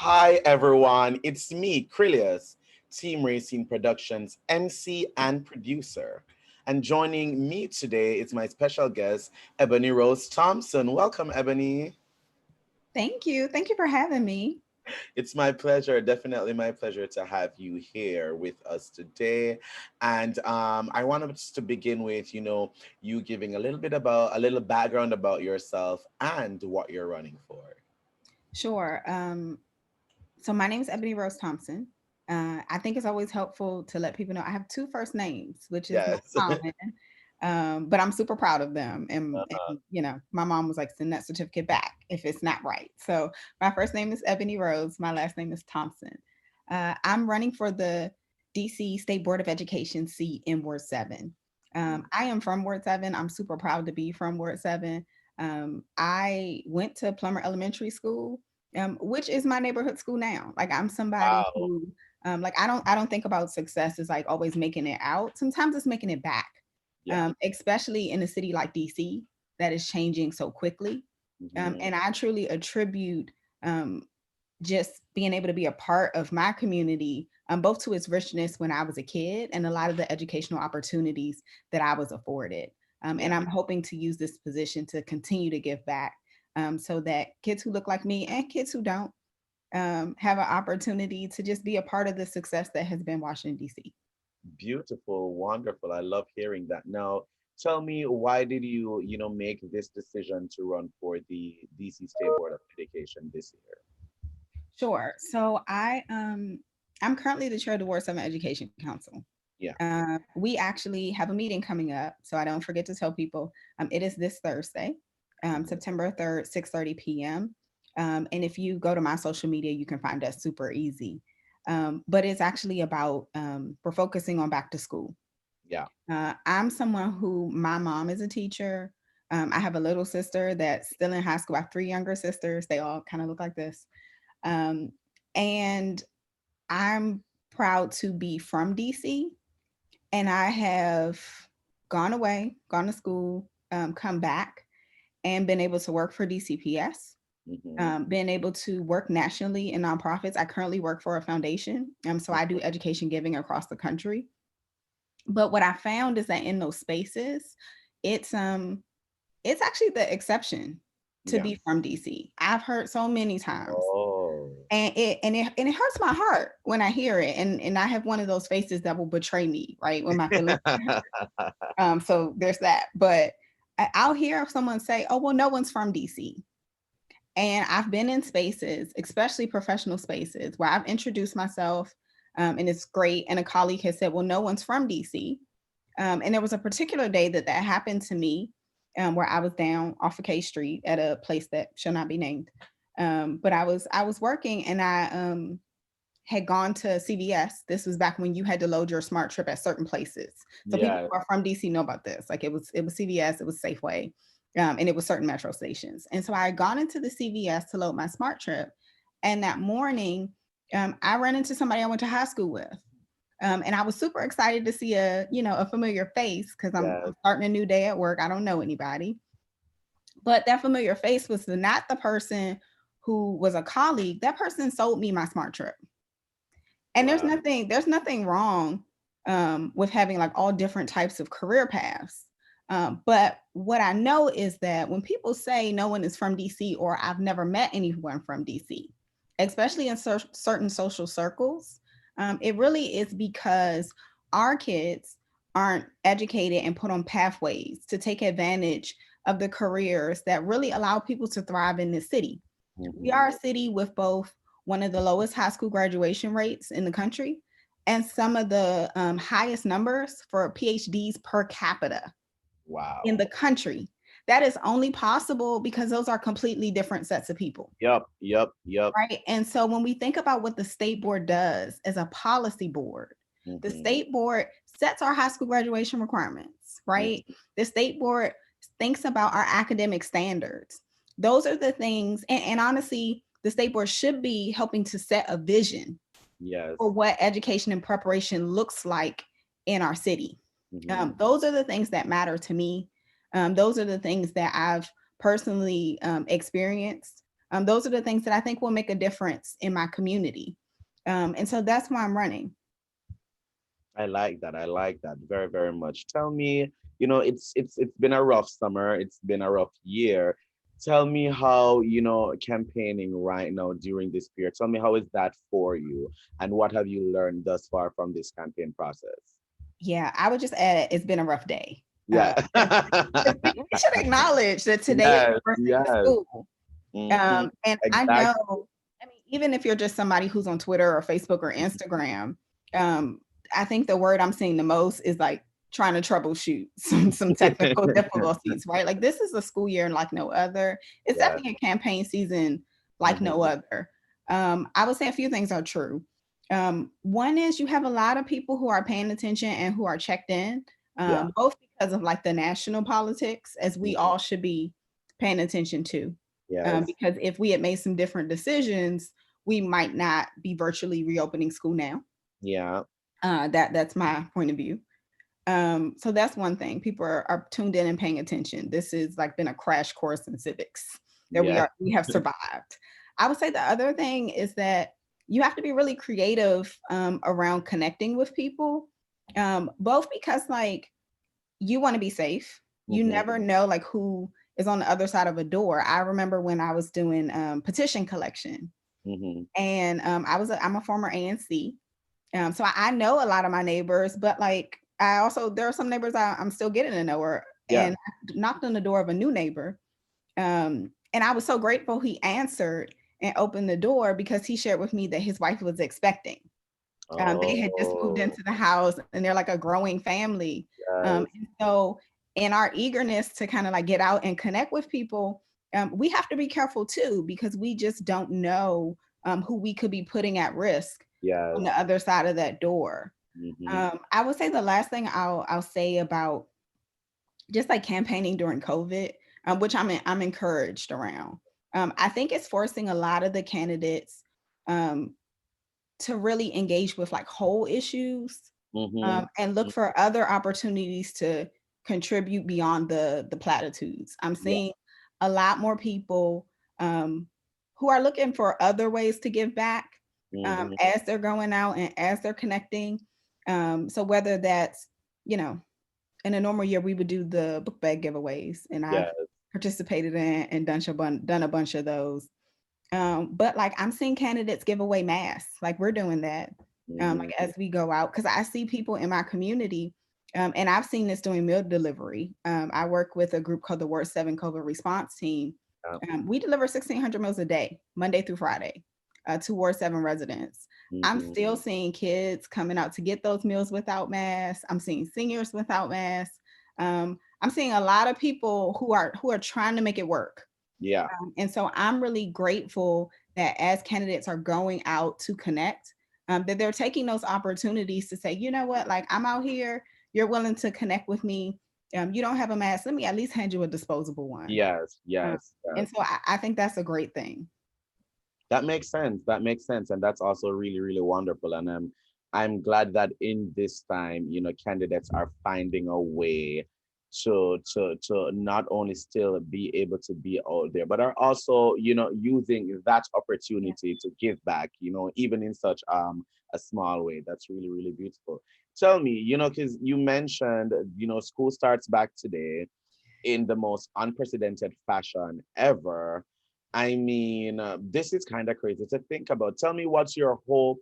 Hi everyone, it's me, Krylios, Team Racing Productions MC and producer. And joining me today is my special guest, Eboni-Rose Thompson. Welcome, Ebony. Thank you. Thank you for having me. It's my pleasure, definitely my pleasure to have you here with us today. And I want us to begin with, you giving a little background about yourself and what you're running for. Sure. So my name is Eboni-Rose Thompson. I think it's always helpful to let people know I have two first names, which is not Yes. common, but I'm super proud of them. And, Uh-huh. my mom was like, send that certificate back if it's not right. So my first name is Eboni-Rose. My last name is Thompson. I'm running for the DC State Board of Education seat in Ward 7. I am from Ward 7. I'm super proud to be from Ward 7. I went to Plummer Elementary School, which is my neighborhood school now. Like I'm somebody Wow. who, I don't think about success as like always making it out. Sometimes it's making it back, Yeah. especially in a city like DC that is changing so quickly. Mhm. And I truly attribute um, just being able to be a part of my community, both to its richness when I was a kid and a lot of the educational opportunities that I was afforded. And Yeah. I'm hoping to use this position to continue to give back so that kids who look like me and kids who don't have an opportunity to just be a part of the success that has been Washington, D.C. Beautiful, wonderful. I love hearing that. Now, tell me, why did you, make this decision to run for the DC State Board of Education this year? Sure. So I'm currently the chair of the Ward 7 Education Council. Yeah. We actually have a meeting coming up, so I don't forget to tell people. It is this Thursday, Mhm. September 3rd, 6:30 p.m. And if you go to my social media, you can find us super easy. But it's actually about we're focusing on back to school. Yeah. I'm someone who my mom is a teacher. I have a little sister that's still in high school. I have three younger sisters. They all kind of look like this. Um, and I'm proud to be from DC, and I have gone away, gone to school, come back, and been able to work for DCPS, Hmm. been able to work nationally in nonprofits. I currently work for a foundation, so I do education giving across the country. But what I found is that in those spaces, it's it's actually the exception to Yeah. be from DC. I've heard so many times. Oh. And it hurts my heart when I hear it. And I have one of those faces that will betray me, right? When my feelings so there's that. But I'll hear someone say, oh, well, no one's from DC. And I've been in spaces, especially professional spaces, where I've introduced myself and it's great. And a colleague has said, well, no one's from DC. And there was a particular day that that happened to me where I was down off of K Street at a place that shall not be named. But I was working and I had gone to CVS. This was back when you had to load your smart trip at certain places. So people Yeah. who are from DC know about this. Like it was CVS, it was Safeway, and it was certain metro stations. And so I had gone into the CVS to load my smart trip. And that morning, I ran into somebody I went to high school with. And I was super excited to see a familiar face because I'm Yes. starting a new day at work. I don't know anybody, but that familiar face was not the person who was a colleague. That person sold me my smart trip. And there's Wow. nothing wrong with having like all different types of career paths. But what I know is that when people say no one is from DC or I've never met anyone from DC, especially in certain social circles, it really is because our kids aren't educated and put on pathways to take advantage of the careers that really allow people to thrive in this city. We Hmm. are a city with both one of the lowest high school graduation rates in the country and some of the highest numbers for PhDs per capita in Wow. the country. That is only possible because those are completely different sets of people, Yep. Yep. Yep. right? And so when we think about what the state board does as a policy board, the Hmm. state board sets our high school graduation requirements, right? The state board thinks about our academic standards. Those are the things, and honestly, the state board should be helping to set a vision for Yes. what education and preparation looks like in our city. Hmm. Those are the things that matter to me. Those are the things that I've personally experienced. Those are the things that I think will make a difference in my community. And so that's why I'm running. I like that. I like that very, very much. Tell me, it's been a rough summer. It's been a rough year. Tell me how, campaigning right now during this period. Tell me how is that for you, and what have you learned thus far from this campaign process? Yeah, I would just add it's been a rough day. Yeah. 'Cause we should acknowledge that today is Yes, the first day of yes. school. Hmm. And I Exactly. know, I mean, even if you're just somebody who's on Twitter or Facebook or Instagram, um, I think the word I'm seeing the most is like trying to troubleshoot some technical difficulties, right? Like this is a school year like no other. It's Yes. definitely a campaign season like no Hmm. other. I would say a few things are true. One is you have a lot of people who are paying attention and who are checked in, Yeah. both because of like the national politics, as we Mhm. all should be paying attention to. Yes. Because if we had made some different decisions, we might not be virtually reopening school now. Yeah. That's my point of view. So that's one thing. People are tuned in and paying attention. This is like been a crash course in civics that Yeah. we have survived. I would say the other thing is that you have to be really creative around connecting with people, both because like you want to be safe. You Hmm. never know like who is on the other side of a door. I remember when I was doing petition collection, Hmm. and I'm a former ANC, so I know a lot of my neighbors, but like I also there are some neighbors I'm still getting to know. Or Yeah. and I knocked on the door of a new neighbor, and I was so grateful he answered and opened the door because he shared with me that his wife was expecting. They had just moved Oh, into the house and they're like a growing family. yes. And so, in our eagerness to kind of like get out and connect with people, we have to be careful too because we just don't know who we could be putting at risk on Yes. the other side of that door. Hmm. I would say the last thing I'll say about just like campaigning during COVID, which I'm encouraged around. I think it's forcing a lot of the candidates um, to really engage with like whole issues, Hmm. and look for other opportunities to contribute beyond the platitudes. I'm Yeah. seeing a lot more people um, who are looking for other ways to give back Hmm. as they're going out and as they're connecting. So whether that's, you know, in a normal year we would do the book bag giveaways, and I've Yes. participated in and done a bunch of those. But like I'm seeing candidates give away masks, like we're doing that, like Hmm. as we go out, because I see people in my community, and I've seen this doing meal delivery. I work with a group called the Ward 7 COVID Response Team. Yeah. We deliver 1,600 meals a day, Monday through Friday, to Ward 7 residents. I'm Hmm. still seeing kids coming out to get those meals without masks. I'm seeing seniors without masks. I'm seeing a lot of people who are trying to make it work, Yeah. and so I'm really grateful that as candidates are going out to connect, that they're taking those opportunities to say, you know what, like I'm out here, you're willing to connect with me. You don't have a mask, let me at least hand you a disposable one. Yes. Uh, Yes. and Yes. so I think that's a great thing. That makes sense. That makes sense. And that's also really, really wonderful. And I'm glad that in this time, candidates are finding a way to not only still be able to be out there, but are also, using that Yeah. opportunity to give back, even in such a small way. That's really, really beautiful. Tell me, because you mentioned, school starts back today in the most unprecedented fashion ever. I mean, this is kind of crazy to think about. Tell me what's your hope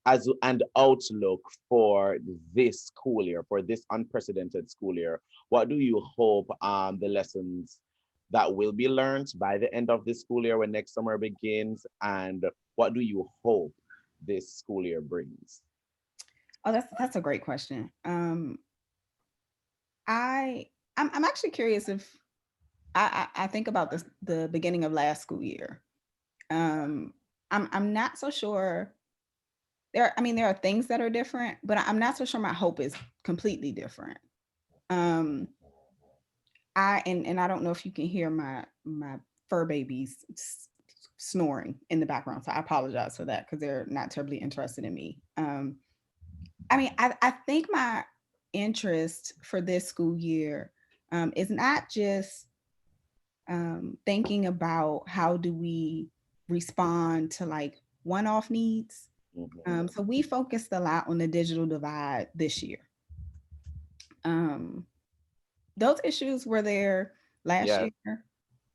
as and outlook for this school year, for this unprecedented school year. What do you hope the lessons that will be learned by the end of this school year when next summer begins, and what do you hope this school year brings? Oh, that's a great question. I I'm actually curious if I think about this the beginning of last school year. Um, I'm not so sure. I mean, there are things that are different, but I'm not so sure my hope is completely different. Um, and I don't know if you can hear my fur babies snoring in the background, so I apologize for that because they're not terribly interested in me. I mean, I think my interest for this school year is not just thinking about how do we respond to like one-off needs. Mhm. So we focused a lot on the digital divide this year. Um, those issues were there last Yes. year,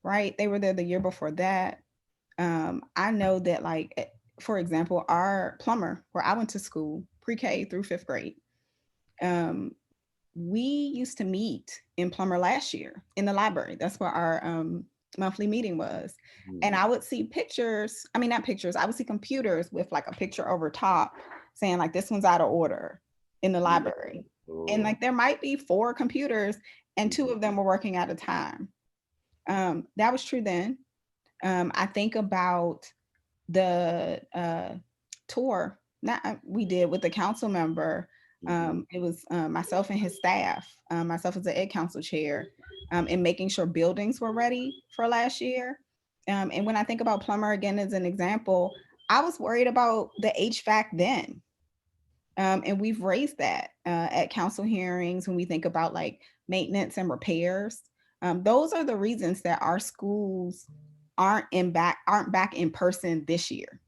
right? They were there the year before that. I know that, like, for example, our plumber, where I went to school, pre-K through fifth grade, um, we used to meet in plumber last year in the library. That's where our monthly meeting was. And Mhm. I would see pictures, I mean, not pictures, I would see computers with like a picture over top saying, like, this one's out of order in the Yeah. library. And Oh. like, there might be 4 computers and 2 Mhm. of them were working at a time. That was true then. I think about the tour that we did with the council member. Mhm. It was myself and his staff, myself as the ed council chair, and making sure buildings were ready for last year. And when I think about plumber again as an example, I was worried about the HVAC then. And we've raised that at council hearings when we think about like maintenance and repairs. Those are the reasons that our schools aren't back in person this year.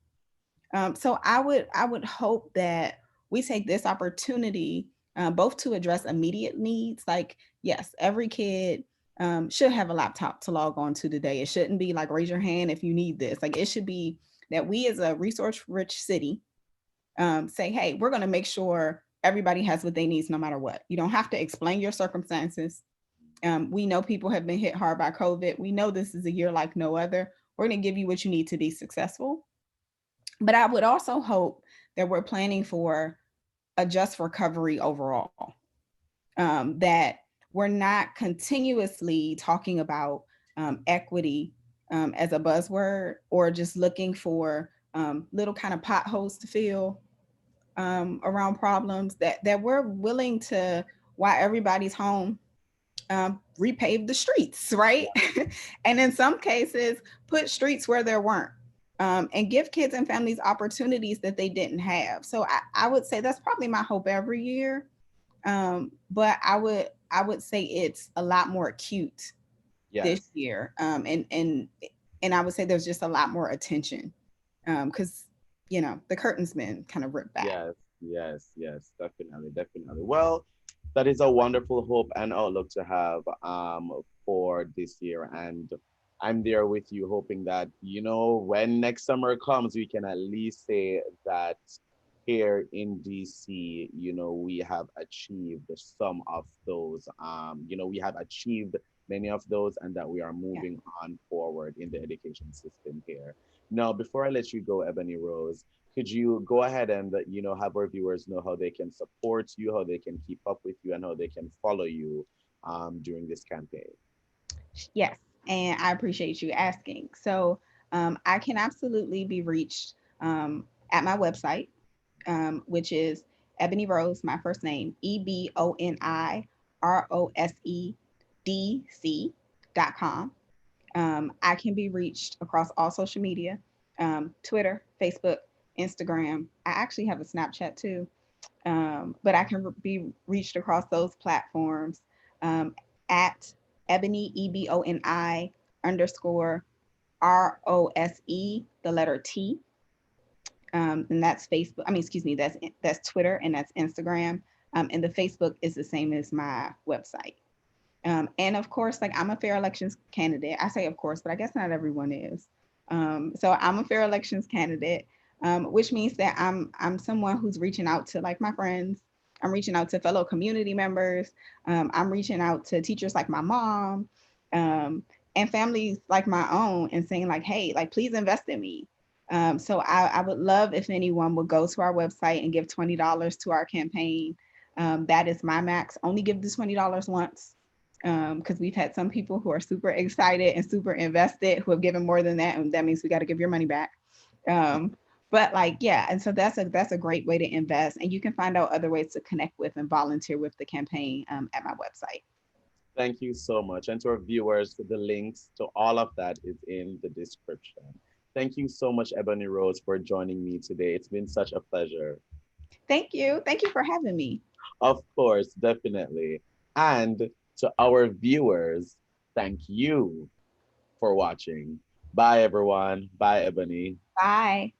So I would hope that we take this opportunity both to address immediate needs. Like, yes, every kid should have a laptop to log on to today. It shouldn't be like raise your hand if you need this. Like, it should be that we as a resource rich city say, hey, we're going to make sure everybody has what they need no matter what. You don't have to explain your circumstances. We know people have been hit hard by COVID. We know this is a year like no other. We're going to give you what you need to be successful. But I would also hope that we're planning for a just recovery overall, that we're not continuously talking about equity as a buzzword or just looking for little kind of potholes to fill around problems, that we're willing to, while everybody's home, repave the streets, right? And in some cases, put streets where there weren't, and give kids and families opportunities that they didn't have. So I would say that's probably my hope every year. But I would say it's a lot more acute this Yes. year, and I would say there's just a lot more attention because the curtain's been kind of ripped back. Yes, yes, yes, definitely, definitely. Well, that is a wonderful hope and outlook to have for this year. And I'm there with you, hoping that, when next summer comes, we can at least say that here in DC, we have achieved some of those. We have achieved many of those, and that we are Yeah. moving on forward in the education system here. Now, before I let you go, Ebony-Rose, could you go ahead and have our viewers know how they can support you, how they can keep up with you, and how they can follow you during this campaign? Yes, and I appreciate you asking. So I can absolutely be reached at my website, which is Ebony Rose, my first name, EBONIROSEDC.com. I can be reached across all social media, Twitter, Facebook, Instagram. I actually have a Snapchat too, but I can be reached across those platforms at Ebony, EBONI underscore ROSE, the letter T. And that's Facebook. I mean, excuse me, that's Twitter and that's Instagram. And the Facebook is the same as my website. And of course, like, I'm a fair elections candidate. I say of course, but I guess not everyone is. So I'm a fair elections candidate, which means that I'm someone who's reaching out to like my friends. I'm reaching out to fellow community members. I'm reaching out to teachers like my mom, and families like my own, and saying like, hey, like, please invest in me. So I would love if anyone would go to our website and give $20 to our campaign. That is my max. Only give the $20 once, because we've had some people who are super excited and super invested who have given more than that, and that means we got to give your money back. Um, but like, yeah, and so that's a great way to invest, and you can find out other ways to connect with and volunteer with the campaign at my website. Thank you so much. And to our viewers, the links to all of that is in the description. Thank you so much, Ebony-Rose, for joining me today. It's been such a pleasure. Thank you for having me. Of course, definitely. And to our viewers, thank you. for watching. Bye, everyone. Bye, Ebony. Bye.